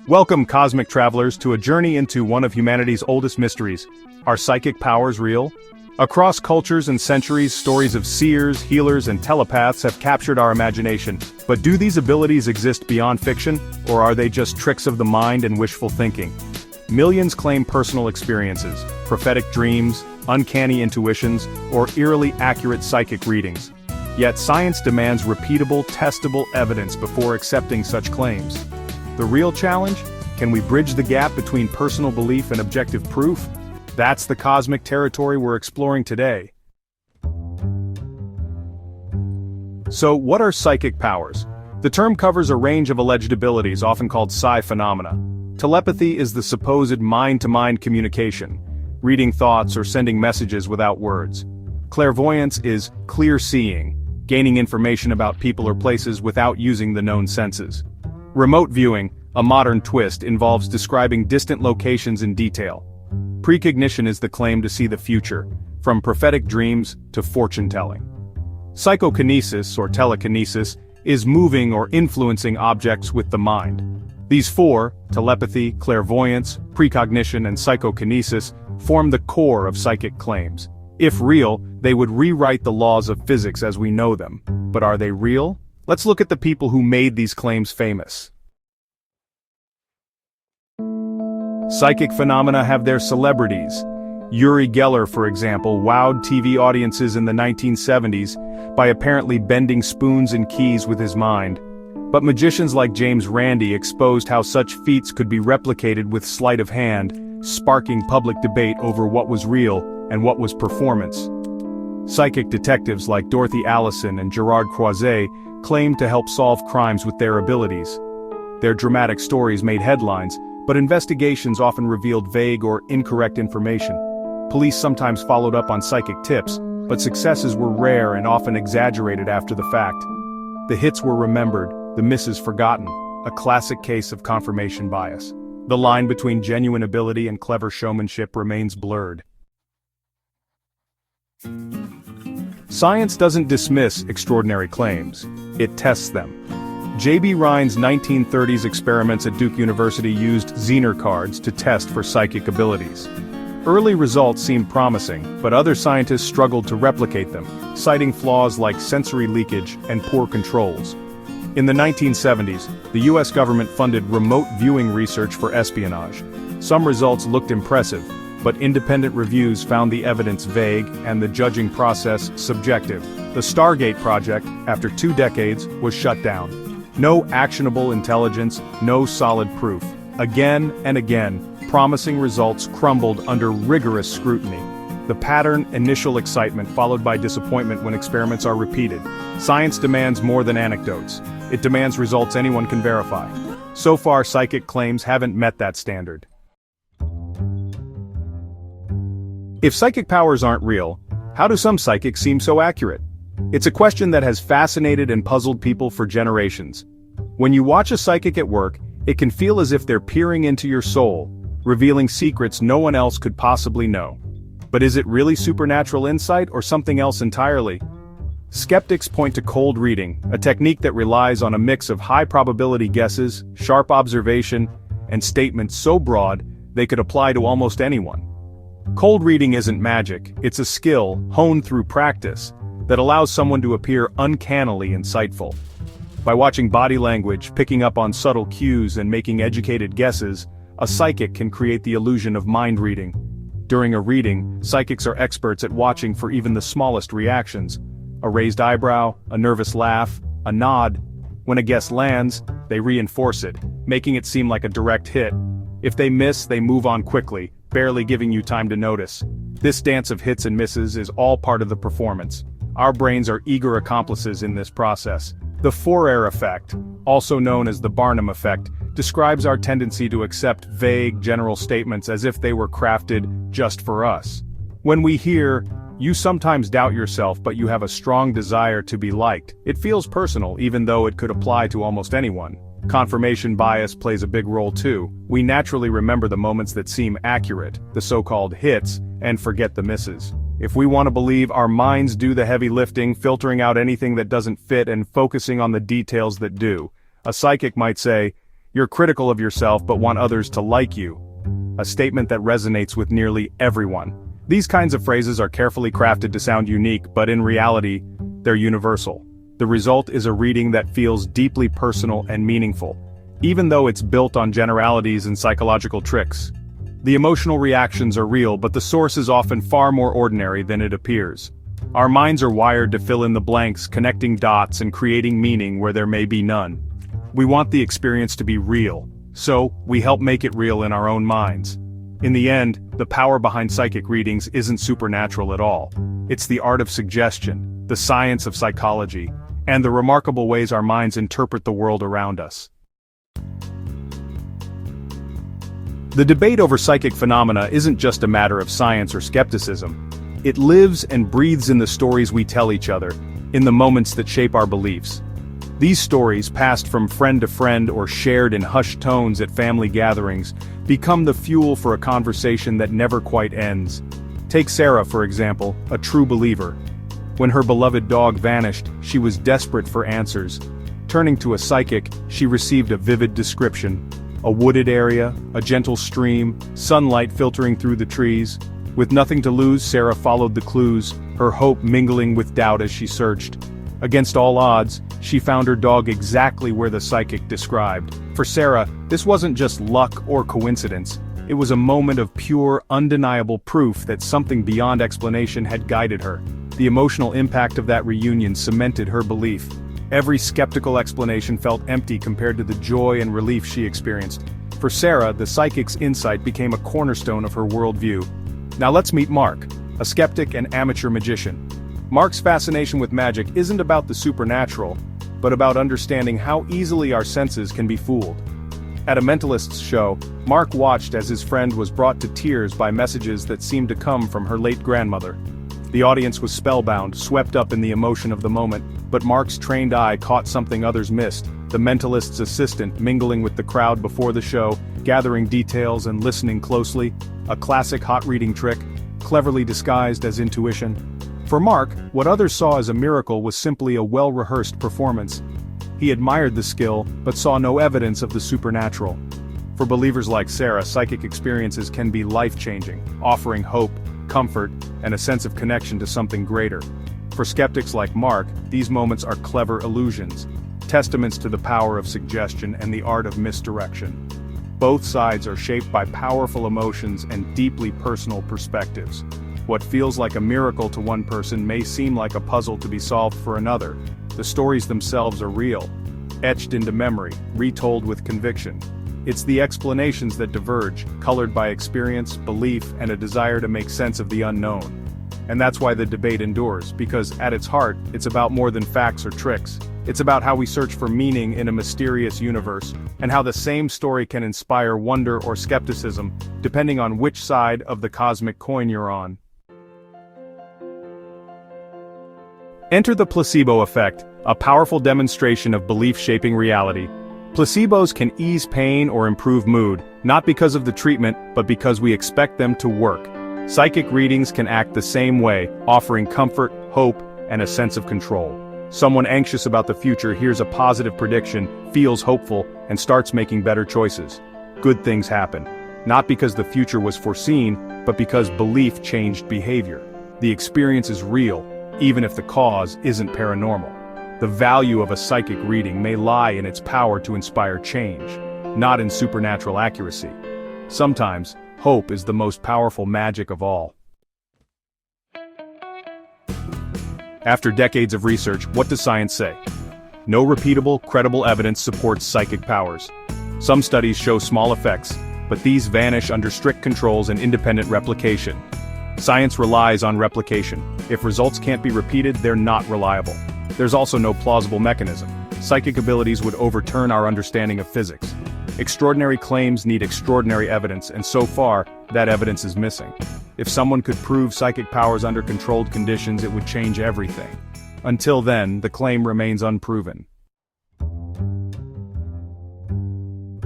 Welcome, cosmic travelers, to a journey into one of humanity's oldest mysteries. Are psychic powers real? Across cultures and centuries, stories of seers, healers, and telepaths have captured our imagination. But do these abilities exist beyond fiction, or are they just tricks of the mind and wishful thinking? Millions claim personal experiences, prophetic dreams, uncanny intuitions, or eerily accurate psychic readings. Yet science demands repeatable, testable evidence before accepting such claims. The real challenge? Can we bridge the gap between personal belief and objective proof? That's the cosmic territory we're exploring today. So, what are psychic powers? The term covers a range of alleged abilities, often called psi phenomena. Telepathy is the supposed mind-to-mind communication, reading thoughts or sending messages without words. Clairvoyance is clear seeing, gaining information about people or places without using the known senses. Remote viewing, a modern twist, involves describing distant locations in detail. Precognition is the claim to see the future, from prophetic dreams to fortune-telling. Psychokinesis, or telekinesis, is moving or influencing objects with the mind. These four, telepathy, clairvoyance, precognition, and psychokinesis, form the core of psychic claims. If real, they would rewrite the laws of physics as we know them. But are they real? Let's look at the people who made these claims famous. Psychic phenomena have their celebrities. Uri Geller, for example, wowed TV audiences in the 1970s by apparently bending spoons and keys with his mind. But magicians like James Randi exposed how such feats could be replicated with sleight of hand, sparking public debate over what was real and what was performance. Psychic detectives like Dorothy Allison and Gerard Croiset claimed to help solve crimes with their abilities. Their dramatic stories made headlines, but investigations often revealed vague or incorrect information. Police sometimes followed up on psychic tips, but successes were rare and often exaggerated after the fact. The hits were remembered, the misses forgotten, a classic case of confirmation bias. The line between genuine ability and clever showmanship remains blurred. Science doesn't dismiss extraordinary claims, it tests them. J.B. Rhine's 1930s experiments at Duke University used Zener cards to test for psychic abilities. Early results seemed promising, but other scientists struggled to replicate them, citing flaws like sensory leakage and poor controls. In the 1970s, the US government funded remote viewing research for espionage. Some results looked impressive, but independent reviews found the evidence vague and the judging process subjective. The Stargate project, after 2 decades, was shut down. No actionable intelligence, no solid proof. Again and again, promising results crumbled under rigorous scrutiny. The pattern: initial excitement followed by disappointment when experiments are repeated. Science demands more than anecdotes. It demands results anyone can verify. So far, psychic claims haven't met that standard. If psychic powers aren't real, how do some psychics seem so accurate? It's a question that has fascinated and puzzled people for generations. When you watch a psychic at work, it can feel as if they're peering into your soul, revealing secrets no one else could possibly know. But is it really supernatural insight or something else entirely? Skeptics point to cold reading, a technique that relies on a mix of high-probability guesses, sharp observation, and statements so broad they could apply to almost anyone. Cold reading isn't magic, it's a skill, honed through practice, that allows someone to appear uncannily insightful. By watching body language, picking up on subtle cues, and making educated guesses, a psychic can create the illusion of mind reading. During a reading, psychics are experts at watching for even the smallest reactions. A raised eyebrow, a nervous laugh, a nod. When a guess lands, they reinforce it, making it seem like a direct hit. If they miss, they move on quickly, barely giving you time to notice. This dance of hits and misses is all part of the performance. Our brains are eager accomplices in this process. The Fourier effect, also known as the Barnum effect, describes our tendency to accept vague, general statements as if they were crafted just for us. When we hear, "You sometimes doubt yourself but you have a strong desire to be liked," it feels personal even though it could apply to almost anyone. Confirmation bias plays a big role too. We naturally remember the moments that seem accurate, the so-called hits, and forget the misses. If we want to believe, our minds do the heavy lifting, filtering out anything that doesn't fit and focusing on the details that do. A psychic might say, "You're critical of yourself but want others to like you." A statement that resonates with nearly everyone. These kinds of phrases are carefully crafted to sound unique, but in reality, they're universal. The result is a reading that feels deeply personal and meaningful, even though it's built on generalities and psychological tricks. The emotional reactions are real, but the source is often far more ordinary than it appears. Our minds are wired to fill in the blanks, connecting dots and creating meaning where there may be none. We want the experience to be real, so we help make it real in our own minds. In the end, the power behind psychic readings isn't supernatural at all. It's the art of suggestion, the science of psychology, and the remarkable ways our minds interpret the world around us. The debate over psychic phenomena isn't just a matter of science or skepticism. It lives and breathes in the stories we tell each other, in the moments that shape our beliefs. These stories, passed from friend to friend or shared in hushed tones at family gatherings, become the fuel for a conversation that never quite ends. Take Sarah, for example, a true believer. When her beloved dog vanished, she was desperate for answers. Turning to a psychic, she received a vivid description. A wooded area, a gentle stream, sunlight filtering through the trees. With nothing to lose, Sarah followed the clues, her hope mingling with doubt as she searched. Against all odds, she found her dog exactly where the psychic described. For Sarah, this wasn't just luck or coincidence. It was a moment of pure, undeniable proof that something beyond explanation had guided her. The emotional impact of that reunion cemented her belief. Every skeptical explanation felt empty compared to the joy and relief she experienced. For Sarah, the psychic's insight became a cornerstone of her worldview. Now let's meet Mark, a skeptic and amateur magician. Mark's fascination with magic isn't about the supernatural, but about understanding how easily our senses can be fooled. At a mentalist's show, Mark watched as his friend was brought to tears by messages that seemed to come from her late grandmother. The audience was spellbound, swept up in the emotion of the moment, but Mark's trained eye caught something others missed. The mentalist's assistant mingling with the crowd before the show, gathering details and listening closely, a classic hot reading trick, cleverly disguised as intuition. For Mark, what others saw as a miracle was simply a well-rehearsed performance. He admired the skill, but saw no evidence of the supernatural. For believers like Sarah, psychic experiences can be life-changing, offering hope, comfort, and a sense of connection to something greater. For skeptics like Mark, these moments are clever illusions, testaments to the power of suggestion and the art of misdirection. Both sides are shaped by powerful emotions and deeply personal perspectives. What feels like a miracle to one person may seem like a puzzle to be solved for another. The stories themselves are real, etched into memory, retold with conviction. It's the explanations that diverge, colored by experience, belief, and a desire to make sense of the unknown. And that's why the debate endures, because at its heart, it's about more than facts or tricks. It's about how we search for meaning in a mysterious universe, and how the same story can inspire wonder or skepticism, depending on which side of the cosmic coin you're on. Enter the placebo effect, a powerful demonstration of belief shaping reality. Placebos can ease pain or improve mood, not because of the treatment, but because we expect them to work. Psychic readings can act the same way, offering comfort, hope, and a sense of control. Someone anxious about the future hears a positive prediction, feels hopeful, and starts making better choices. Good things happen. Not because the future was foreseen, but because belief changed behavior. The experience is real, even if the cause isn't paranormal. The value of a psychic reading may lie in its power to inspire change, not in supernatural accuracy. Sometimes, hope is the most powerful magic of all. After decades of research, what does science say? No repeatable, credible evidence supports psychic powers. Some studies show small effects, but these vanish under strict controls and independent replication. Science relies on replication. If results can't be repeated, they're not reliable. There's also no plausible mechanism. Psychic abilities would overturn our understanding of physics. Extraordinary claims need extraordinary evidence, and so far, that evidence is missing. If someone could prove psychic powers under controlled conditions, it would change everything. Until then, the claim remains unproven.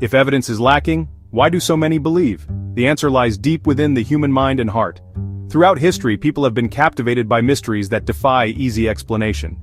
If evidence is lacking, why do so many believe? The answer lies deep within the human mind and heart. Throughout history, people have been captivated by mysteries that defy easy explanation.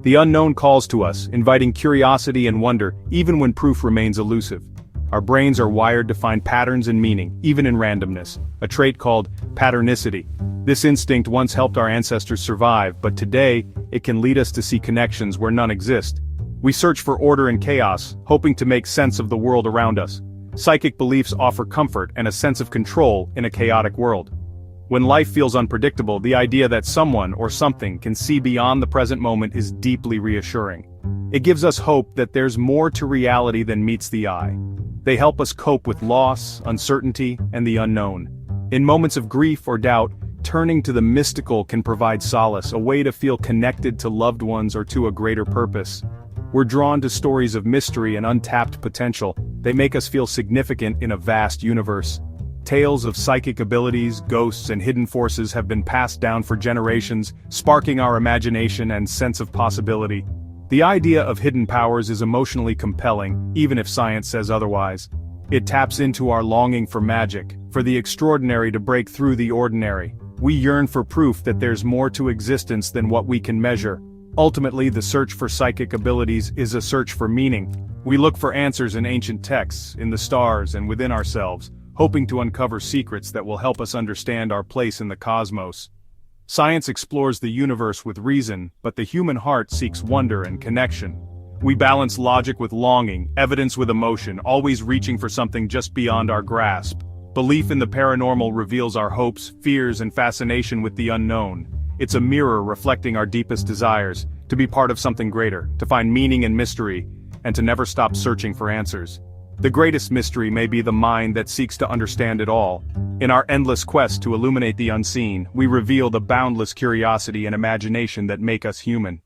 The unknown calls to us, inviting curiosity and wonder, even when proof remains elusive. Our brains are wired to find patterns and meaning, even in randomness, a trait called patternicity. This instinct once helped our ancestors survive, but today, it can lead us to see connections where none exist. We search for order in chaos, hoping to make sense of the world around us. Psychic beliefs offer comfort and a sense of control in a chaotic world. When life feels unpredictable, the idea that someone or something can see beyond the present moment is deeply reassuring. It gives us hope that there's more to reality than meets the eye. They help us cope with loss, uncertainty, and the unknown. In moments of grief or doubt, turning to the mystical can provide solace, a way to feel connected to loved ones or to a greater purpose. We're drawn to stories of mystery and untapped potential. They make us feel significant in a vast universe. Tales of psychic abilities, ghosts, and hidden forces have been passed down for generations, sparking our imagination and sense of possibility. The idea of hidden powers is emotionally compelling, even if science says otherwise. It taps into our longing for magic, for the extraordinary to break through the ordinary. We yearn for proof that there's more to existence than what we can measure. Ultimately, the search for psychic abilities is a search for meaning. We look for answers in ancient texts, in the stars, and within ourselves, hoping to uncover secrets that will help us understand our place in the cosmos. Science explores the universe with reason, but the human heart seeks wonder and connection. We balance logic with longing, evidence with emotion, always reaching for something just beyond our grasp. Belief in the paranormal reveals our hopes, fears, and fascination with the unknown. It's a mirror reflecting our deepest desires, to be part of something greater, to find meaning in mystery, and to never stop searching for answers. The greatest mystery may be the mind that seeks to understand it all. In our endless quest to illuminate the unseen, we reveal the boundless curiosity and imagination that make us human.